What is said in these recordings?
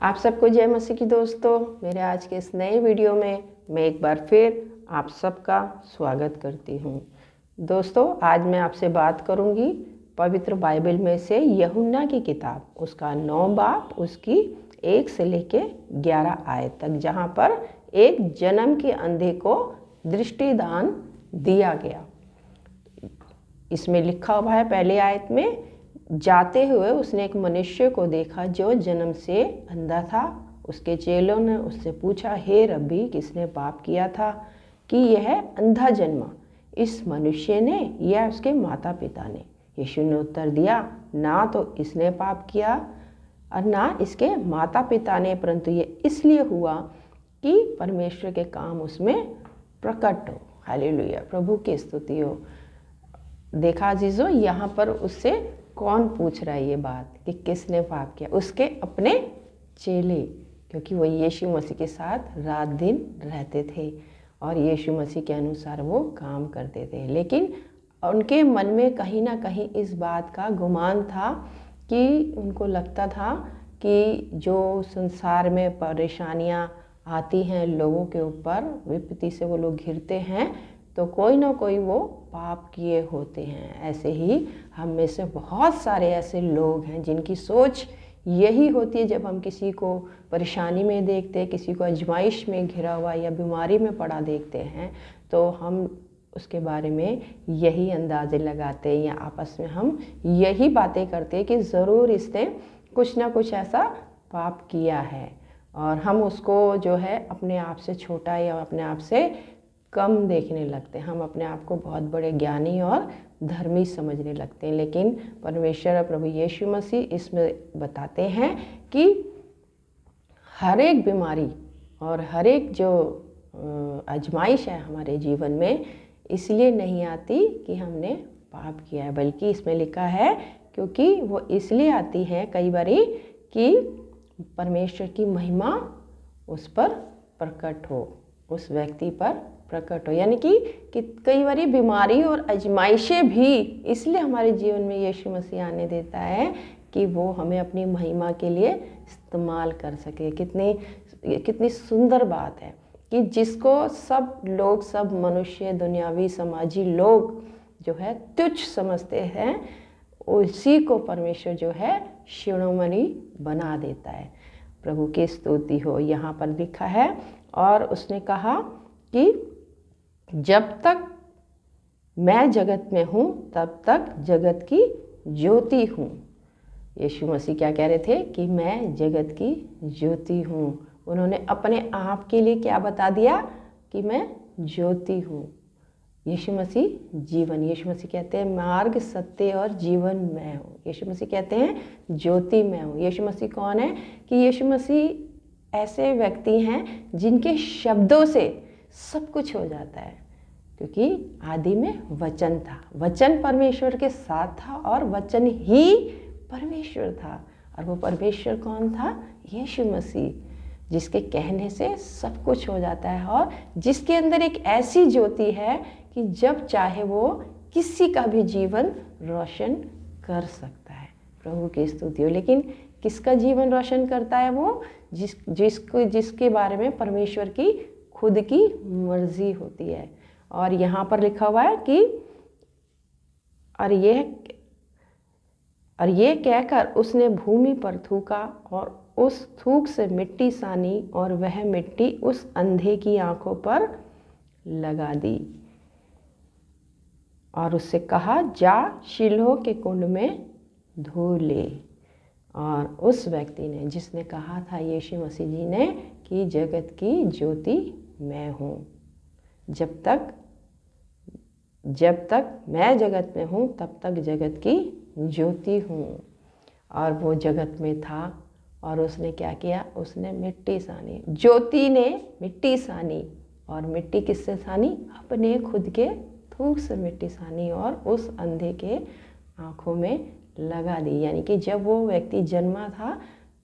आप सबको जय मसीह की दोस्तों। मेरे आज के इस नए वीडियो में मैं एक बार फिर आप सबका स्वागत करती हूँ। दोस्तों, आज मैं आपसे बात करूँगी पवित्र बाइबल में से यूहन्ना की किताब, उसका 9 बाब, उसकी 1 से लेके 11 आयत तक, जहाँ पर एक जन्म के अंधे को दृष्टिदान दिया गया। इसमें लिखा हुआ है पहले आयत में, जाते हुए उसने एक मनुष्य को देखा जो जन्म से अंधा था। उसके चेलों ने उससे पूछा, हे रब्बी, किसने पाप किया था कि यह अंधा जन्मा, इस मनुष्य ने या उसके माता पिता ने? यीशु ने उत्तर दिया, ना तो इसने पाप किया और ना इसके माता पिता ने, परंतु ये इसलिए हुआ कि परमेश्वर के काम उसमें प्रकट हो। हालेलुया, प्रभु की स्तुति हो। देखा अजीजों, यहाँ पर उससे कौन पूछ रहा है ये बात कि किसने पाप किया? उसके अपने चेले, क्योंकि वो यीशु मसीह के साथ रात दिन रहते थे और यीशु मसीह के अनुसार वो काम करते थे। लेकिन उनके मन में कहीं ना कहीं इस बात का गुमान था कि उनको लगता था कि जो संसार में परेशानियां आती हैं लोगों के ऊपर, विपत्ति से वो लोग घिरते हैं, तो कोई ना कोई वो पाप किए होते हैं। ऐसे ही हम में से बहुत सारे ऐसे लोग हैं जिनकी सोच यही होती है। जब हम किसी को परेशानी में देखते हैं, किसी को आजमाइश में घिरा हुआ या बीमारी में पड़ा देखते हैं, तो हम उसके बारे में यही अंदाजे लगाते हैं या आपस में हम यही बातें करते हैं कि ज़रूर इसने कुछ ना कुछ ऐसा पाप किया है, और हम उसको जो है अपने आप से छोटा या अपने आप से कम देखने लगते हैं। हम अपने आप को बहुत बड़े ज्ञानी और धर्मी समझने लगते हैं। लेकिन परमेश्वर और प्रभु यीशु मसीह इसमें बताते हैं कि हर एक बीमारी और हर एक जो आजमाइश है हमारे जीवन में इसलिए नहीं आती कि हमने पाप किया है, बल्कि इसमें लिखा है क्योंकि वो इसलिए आती है कई बारी कि परमेश्वर की महिमा उस पर प्रकट हो, उस व्यक्ति पर प्रकट हो। यानी कि कई बारी बीमारी और आजमाइशें भी इसलिए हमारे जीवन में यीशु मसीह आने देता है कि वो हमें अपनी महिमा के लिए इस्तेमाल कर सके। कितनी सुंदर बात है कि जिसको सब लोग, सब मनुष्य, दुनियावी समाजी लोग जो है तुच्छ समझते हैं, उसी को परमेश्वर जो है शिरोमणि बना देता है। प्रभु की स्तुति हो। यहाँ पर लिखा है, और उसने कहा कि जब तक मैं जगत में हूँ तब तक जगत की ज्योति हूँ। यीशु मसीह क्या कह रहे थे कि मैं जगत की ज्योति हूँ। उन्होंने अपने आप के लिए क्या बता दिया कि मैं ज्योति हूँ। यीशु मसीह जीवन, यीशु मसीह कहते हैं मार्ग, सत्य और जीवन मैं हूँ। यीशु मसीह कहते हैं ज्योति मैं हूँ। यीशु मसीह कौन है? कि यीशु मसीह ऐसे व्यक्ति हैं जिनके शब्दों से सब कुछ हो जाता है, क्योंकि आदि में वचन था, वचन परमेश्वर के साथ था और वचन ही परमेश्वर था। और वो परमेश्वर कौन था? यीशु मसीह, जिसके कहने से सब कुछ हो जाता है और जिसके अंदर एक ऐसी ज्योति है कि जब चाहे वो किसी का भी जीवन रोशन कर सकता है। प्रभु की स्तुति हो। लेकिन किसका जीवन रोशन करता है? वो जिसके बारे में परमेश्वर की खुद की मर्जी होती है। और यहाँ पर लिखा हुआ है कि और ये कहकर उसने भूमि पर थूका और उस थूक से मिट्टी सानी और वह मिट्टी उस अंधे की आंखों पर लगा दी और उससे कहा, जा शीलोह के कुंड में धो ले। और उस व्यक्ति ने, जिसने कहा था यीशु मसीह जी ने कि जगत की ज्योति मैं हूँ, जब तक मैं जगत में हूँ तब तक जगत की ज्योति हूँ। और वो जगत में था और उसने क्या किया? उसने मिट्टी सानी। ज्योति ने मिट्टी सानी, और मिट्टी किससे सानी? अपने खुद के थूक से मिट्टी सानी और उस अंधे के आँखों में लगा दी। यानी कि जब वो व्यक्ति जन्मा था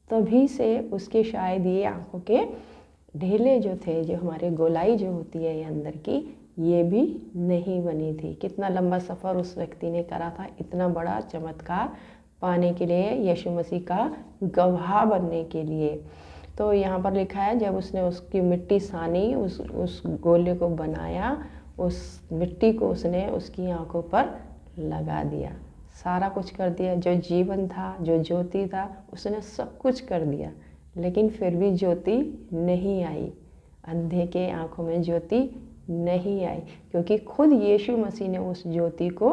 तभी से उसके शायद ये आँखों के ढेले जो थे, जो हमारे गोलाई जो होती है ये अंदर की, ये भी नहीं बनी थी। कितना लंबा सफ़र उस व्यक्ति ने करा था, इतना बड़ा चमत्कार पाने के लिए, यीशु मसीह का गवाह बनने के लिए। तो यहाँ पर लिखा है जब उसने उसकी मिट्टी सानी, उस गोले को बनाया, उस मिट्टी को उसने उसकी आंखों पर लगा दिया, सारा कुछ कर दिया। जो जीवन था, जो ज्योति था, उसने सब कुछ कर दिया, लेकिन फिर भी ज्योति नहीं आई, अंधे के आंखों में ज्योति नहीं आई, क्योंकि खुद यीशु मसीह ने उस ज्योति को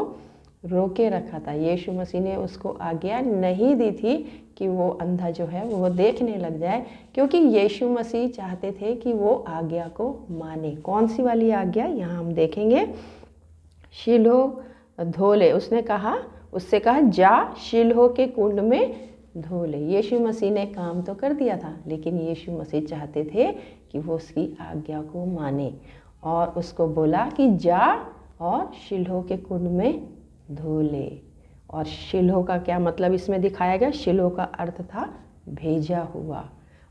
रोके रखा था। यीशु मसीह ने उसको आज्ञा नहीं दी थी कि वो अंधा जो है वो देखने लग जाए, क्योंकि यीशु मसीह चाहते थे कि वो आज्ञा को माने। कौन सी वाली आज्ञा, यहाँ हम देखेंगे। शीलोह धो ले, उसने कहा, उससे कहा जा शीलोह के कुंड में धो ले। यीशु मसीह ने काम तो कर दिया था, लेकिन यीशु मसीह चाहते थे कि वो उसकी आज्ञा को माने, और उसको बोला कि जा और शीलोह के कुंड में धो ले। और शीलोह का क्या मतलब इसमें दिखाया गया, शीलोह का अर्थ था भेजा हुआ,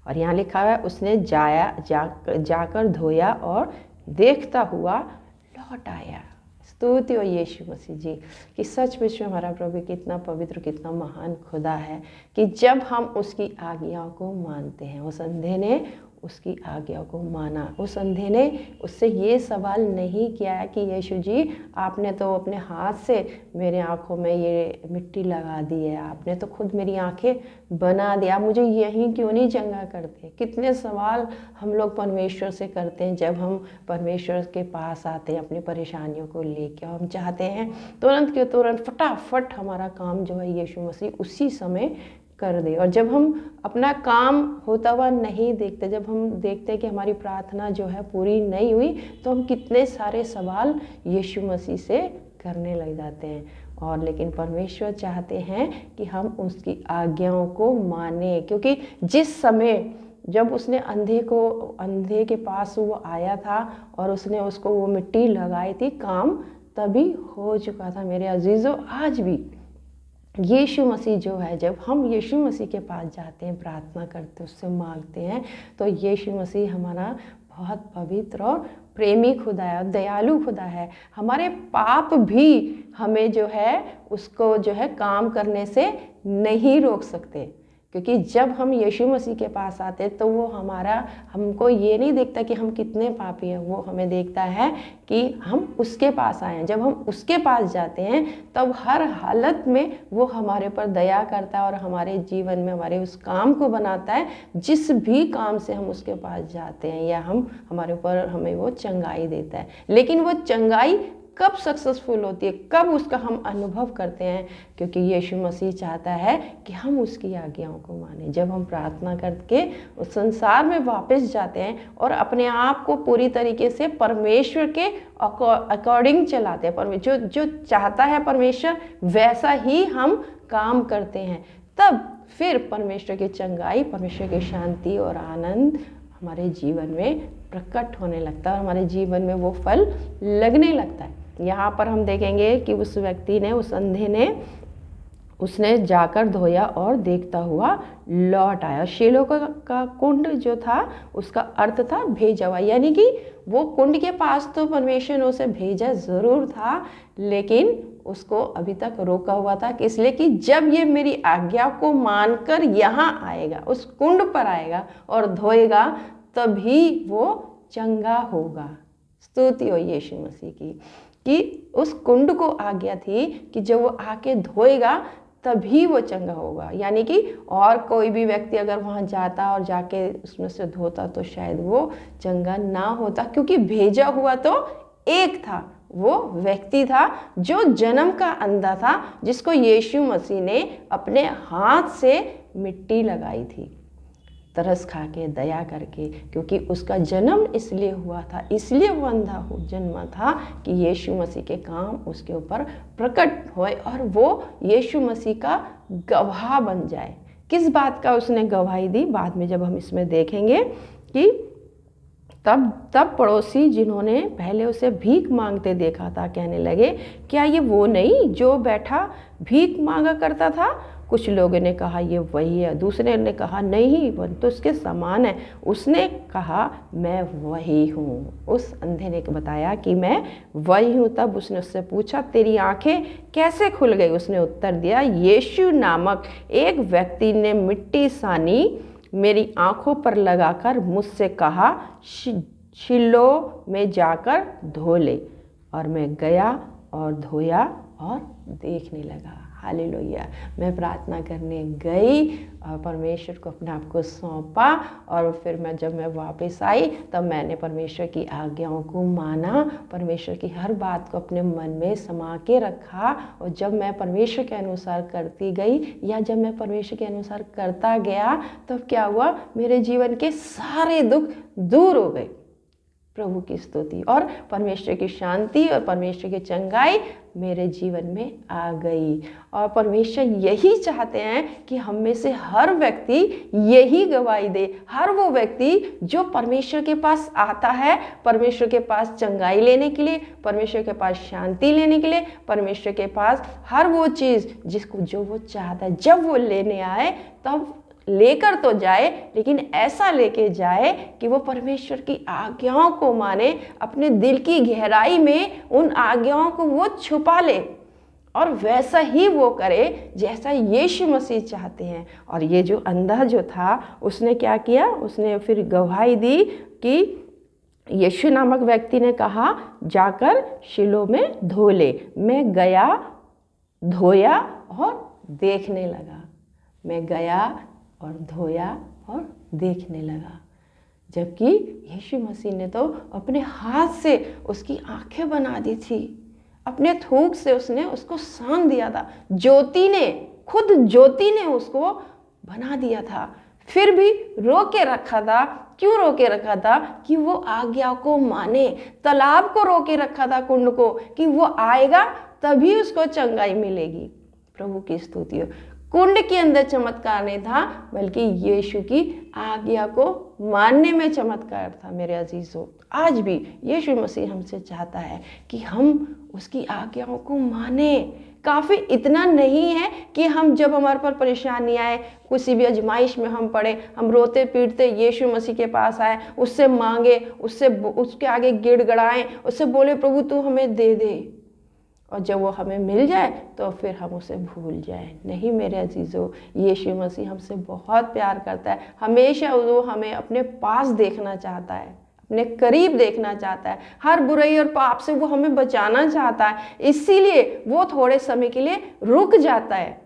और यहाँ लिखा हुआ है उसने जाकर धोया और देखता हुआ लौट आया। स्तुति हो यीशु मसीह जी कि सचमुच में हमारा प्रभु कितना पवित्र, कितना महान खुदा है कि जब हम उसकी आज्ञाओं को मानते हैं। उस अंधे ने उसकी आज्ञा को माना, उस अंधे ने उससे ये सवाल नहीं किया है कि यीशु जी आपने तो अपने हाथ से मेरे आँखों में ये मिट्टी लगा दी है, आपने तो खुद मेरी आँखें बना दिया, मुझे यहीं क्यों नहीं चंगा करते। कितने सवाल हम लोग परमेश्वर से करते हैं जब हम परमेश्वर के पास आते हैं अपनी परेशानियों को लेकर। हम चाहते हैं तुरंत के तुरंत फटाफट हमारा काम जो है यीशु मसीह उसी समय कर दे। और जब हम अपना काम होता हुआ नहीं देखते, जब हम देखते हैं कि हमारी प्रार्थना जो है पूरी नहीं हुई, तो हम कितने सारे सवाल यीशु मसीह से करने लग जाते हैं। और लेकिन परमेश्वर चाहते हैं कि हम उसकी आज्ञाओं को माने, क्योंकि जिस समय जब उसने अंधे के पास वो आया था और उसने उसको वो मिट्टी लगाई थी, काम तभी हो चुका था। मेरे अजीजों, आज भी यीशु मसीह जो है, जब हम यीशु मसीह के पास जाते हैं, प्रार्थना करते हैं, उससे मांगते हैं, तो यीशु मसीह हमारा बहुत पवित्र और प्रेमी खुदा है, दयालु खुदा है। हमारे पाप भी हमें जो है उसको जो है काम करने से नहीं रोक सकते, क्योंकि जब हम यीशु मसीह के पास आते हैं तो वो हमको ये नहीं देखता कि हम कितने पापी हैं, वो हमें देखता है कि हम उसके पास आए हैं। जब हम उसके पास जाते हैं तब हर हालत में वो हमारे पर दया करता है और हमारे जीवन में हमारे उस काम को बनाता है, जिस भी काम से हम उसके पास जाते हैं, या हमारे ऊपर हमें वो चंगाई देता है। लेकिन वो चंगाई कब सक्सेसफुल होती है, कब उसका हम अनुभव करते हैं, क्योंकि यीशु मसीह चाहता है कि हम उसकी आज्ञाओं को माने। जब हम प्रार्थना करके उस संसार में वापस जाते हैं और अपने आप को पूरी तरीके से परमेश्वर के अकॉर्डिंग चलाते हैं, जो चाहता है परमेश्वर वैसा ही हम काम करते हैं, तब फिर परमेश्वर की चंगाई, परमेश्वर की शांति और आनंद हमारे जीवन में प्रकट होने लगता है और हमारे जीवन में वो फल लगने लगता है। यहाँ पर हम देखेंगे कि उस व्यक्ति ने, उस अंधे ने, उसने जाकर धोया और देखता हुआ लौट आया। शीलोह का कुंड जो था उसका अर्थ था भेजा हुआ, यानी कि वो कुंड के पास तो परमेश्वर ने उसे भेजा ज़रूर था, लेकिन उसको अभी तक रोका हुआ था, इसलिए कि जब ये मेरी आज्ञा को मानकर यहाँ आएगा, उस कुंड पर आएगा और धोएगा, तभी वो चंगा होगा। स्तुति हो यीशु मसीह की कि उस कुंड को आज्ञा थी कि जब वो आके धोएगा तभी वो चंगा होगा। यानी कि और कोई भी व्यक्ति अगर वहाँ जाता और जाके उसमें से धोता तो शायद वो चंगा ना होता, क्योंकि भेजा हुआ तो एक था, वो व्यक्ति था जो जन्म का अंधा था, जिसको यीशु मसीह ने अपने हाथ से मिट्टी लगाई थी, तरस खा के, दया करके, क्योंकि उसका जन्म इसलिए हुआ था, इसलिए वो अंधा जन्मा था कि यीशु मसीह के काम उसके ऊपर प्रकट होए और वो यीशु मसीह का गवाह बन जाए। किस बात का उसने गवाही दी, बाद में जब हम इसमें देखेंगे कि तब पड़ोसी जिन्होंने पहले उसे भीख मांगते देखा था कहने लगे, क्या ये वो नहीं जो बैठा भीख मांगा करता था? कुछ लोगों ने कहा ये वही है, दूसरे ने कहा नहीं वो तो उसके समान है। उसने कहा मैं वही हूँ। उस अंधे ने बताया कि मैं वही हूँ। तब उसने उससे पूछा तेरी आंखें कैसे खुल गई? उसने उत्तर दिया यीशु नामक एक व्यक्ति ने मिट्टी सानी मेरी आंखों पर लगाकर मुझसे कहा शीलो में जाकर धो ले। और मैं गया और धोया और देखने लगा। हालेलुया। मैं प्रार्थना करने गई और परमेश्वर को अपने आप को सौंपा, और फिर जब मैं वापस आई तब मैंने परमेश्वर की आज्ञाओं को माना, परमेश्वर की हर बात को अपने मन में समा के रखा। और जब मैं परमेश्वर के अनुसार करती गई या जब मैं परमेश्वर के अनुसार करता गया तब क्या हुआ, मेरे जीवन के सारे दुख दूर हो गए। प्रभु की स्तुति और परमेश्वर की शांति और परमेश्वर की चंगाई मेरे जीवन में आ गई। और परमेश्वर यही चाहते हैं कि हम में से हर व्यक्ति यही गवाही दे। हर वो व्यक्ति जो परमेश्वर के पास आता है, परमेश्वर के पास चंगाई लेने के लिए, परमेश्वर के पास शांति लेने के लिए, परमेश्वर के पास हर वो चीज़ जिसको जो वो चाहता है, जब वो लेने आए तब लेकर तो जाए, लेकिन ऐसा लेके जाए कि वो परमेश्वर की आज्ञाओं को माने, अपने दिल की गहराई में उन आज्ञाओं को वो छुपा ले और वैसा ही वो करे जैसा यीशु मसीह चाहते हैं। और ये जो अंधा जो था उसने क्या किया, उसने फिर गवाही दी कि यीशु नामक व्यक्ति ने कहा जाकर शीलो में धो ले। मैं गया, धोया और देखने लगा। मैं गया और धोया और देखने लगा। जबकि यीशु मसीह ने तो अपने हाथ से उसकी आंखें बना दी थी, अपने थूक से उसने उसको सान दिया था। ज्योति ने, खुद ज्योति ने उसको बना दिया था, फिर भी रोके रखा था। क्यों रोके रखा था? कि वो आज्ञा को माने। तालाब को रोके रखा था, कुंड को, कि वो आएगा तभी उसको चंगाई मिलेगी। प्रभु की स्तुति हो। कुंड के अंदर चमत्कार नहीं था, बल्कि यीशु की आज्ञा को मानने में चमत्कार था। मेरे अजीजों, आज भी यीशु मसीह हमसे चाहता है कि हम उसकी आज्ञाओं को माने। काफ़ी इतना नहीं है कि हम जब हमारे पर परेशानी आए, किसी भी आजमाइश में हम पड़े, हम रोते पीटते यीशु मसीह के पास आए, उससे मांगे, उसके आगे गिड़गड़ाएं, उससे बोले प्रभु तू हमें दे दे, और जब वो हमें मिल जाए तो फिर हम उसे भूल जाएं। नहीं मेरे अजीज़ों, यीशु मसीह हमसे बहुत प्यार करता है। हमेशा वो हमें अपने पास देखना चाहता है, अपने करीब देखना चाहता है। हर बुराई और पाप से वो हमें बचाना चाहता है। इसीलिए वो थोड़े समय के लिए रुक जाता है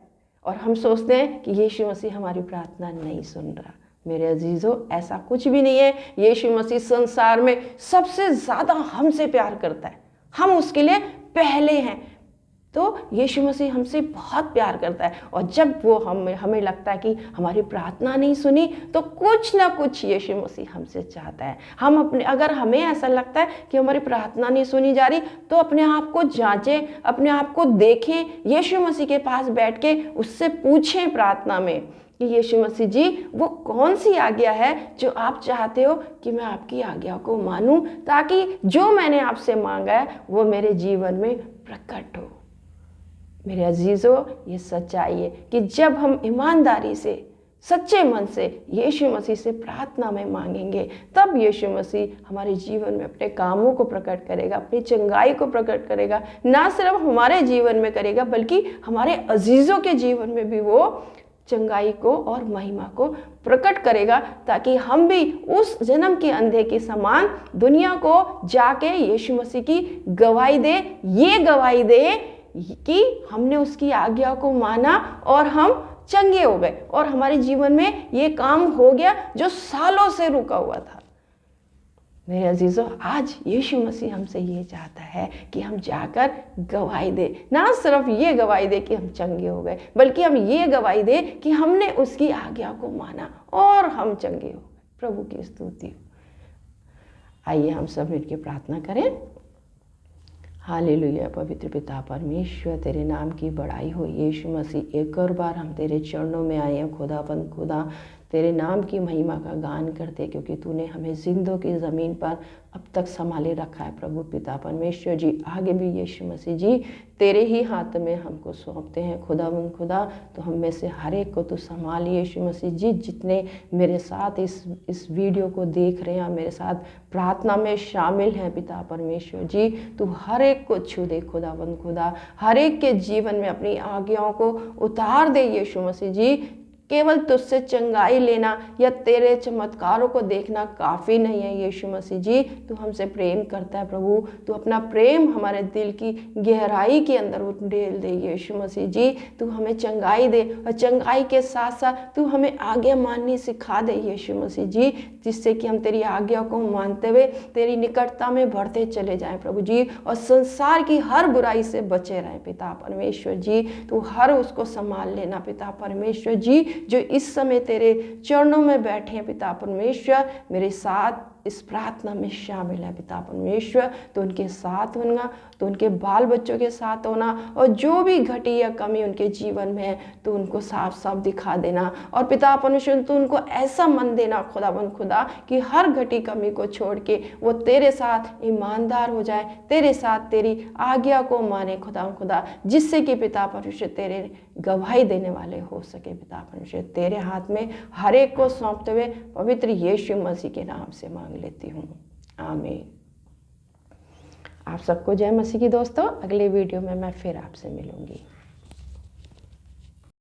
और हम सोचते हैं कि यीशु मसीह हमारी प्रार्थना नहीं सुन रहा। मेरे अजीज़ों, ऐसा कुछ भी नहीं है। यीशु मसीह संसार में सबसे ज़्यादा हमसे प्यार करता है। हम उसके लिए पहले हैं। तो यीशु मसीह हमसे बहुत प्यार करता है, और जब वो हमें लगता है कि हमारी प्रार्थना नहीं सुनी, तो कुछ ना कुछ यीशु मसीह हमसे चाहता है। अगर हमें ऐसा लगता है कि हमारी प्रार्थना नहीं सुनी जा रही, तो अपने आप को जांचें, अपने आप को देखें, यीशु मसीह के पास बैठ के उससे पूछें प्रार्थना में कि यीशु मसीह जी वो कौन सी आज्ञा है जो आप चाहते हो कि मैं आपकी आज्ञा को मानूं, ताकि जो मैंने आपसे मांगा है वो मेरे जीवन में प्रकट हो। मेरे अजीज़ों, ये सच्चाई है कि जब हम ईमानदारी से, सच्चे मन से यीशु मसीह से प्रार्थना में मांगेंगे, तब यीशु मसीह हमारे जीवन में अपने कामों को प्रकट करेगा, अपनी चंगाई को प्रकट करेगा। ना सिर्फ हमारे जीवन में करेगा, बल्कि हमारे अजीज़ों के जीवन में भी वो चंगाई को और महिमा को प्रकट करेगा, ताकि हम भी उस जन्म के अंधे के समान दुनिया को जाके यीशु मसीह की गवाही दे, ये गवाही दे कि हमने उसकी आज्ञा को माना और हम चंगे हो गए, और हमारे जीवन में ये काम हो गया जो सालों से रुका हुआ था। मेरे अजीज़ों, आज यीशु मसीह हमसे ये चाहता है कि हम जाकर गवाही दे। ना सिर्फ ये गवाही दे कि हम चंगे हो गए, बल्कि हम ये गवाही दे कि हमने उसकी आज्ञा को माना और हम चंगे हो गए। प्रभु की स्तुति। आइए हम सब मिलकर प्रार्थना करें। हालेलुया। पवित्र पिता परमेश्वर, तेरे नाम की बड़ाई हो। यीशु मसीह, एक और बार हम तेरे चरणों में आए हैं खुदाबंद खुदा। तेरे नाम की महिमा का गान करते, क्योंकि तूने हमें जिंदों की ज़मीन पर अब तक संभाले रखा है। प्रभु पिता परमेश्वर जी, आगे भी यीशु मसीह जी तेरे ही हाथ में हमको सौंपते हैं। खुदा तो हम में से हर एक को तू संभाल यीशु मसीह जी। जितने मेरे साथ इस वीडियो को देख रहे हैं, मेरे साथ प्रार्थना में शामिल हैं पिता परमेश्वर जी, तू हर एक को छू दे खुदा, हर एक के जीवन में अपनी आज्ञाओं को उतार दे यीशु मसीह जी। केवल तुझसे चंगाई लेना या तेरे चमत्कारों को देखना काफ़ी नहीं है यीशु मसीह जी। तू हमसे प्रेम करता है प्रभु, तू अपना प्रेम हमारे दिल की गहराई के अंदर उंडेल दे यीशु मसीह जी। तू हमें चंगाई दे और चंगाई के साथ साथ तू हमें आज्ञा माननी सिखा दे यीशु मसीह जी, जिससे कि हम तेरी आज्ञा को मानते हुए तेरी निकटता में बढ़ते चले जाएं प्रभु जी, और संसार की हर बुराई से बचे रहें पिता परमेश्वर जी। तू हर उसको संभाल लेना पिता परमेश्वर जी, जो इस समय तेरे चरणों में बैठे हैं पिता परमेश्वर, मेरे साथ इस प्रार्थना में शामिल है पिता परमेश्वर। तो उनके साथ होना, तो उनके बाल बच्चों के साथ होना, और जो भी घटी या कमी उनके जीवन में है तो उनको साफ साफ दिखा देना। और पिता परमेश्वर तो उनको ऐसा मन देना खुदा कि हर घटी कमी को छोड़ के वो तेरे साथ ईमानदार हो जाए, तेरे साथ तेरी आज्ञा को माने खुदा, जिससे कि पिता परमेश्वर तेरे गवाही देने वाले हो सके पिता परमेश्वर। तेरे हाथ में हर एक को सौंपते हुए पवित्र यीशु मसीह के नाम से मांग लेती हूँ, आमीन। आप सबको जय मसीह की दोस्तों। अगले वीडियो में मैं फिर आपसे मिलूंगी।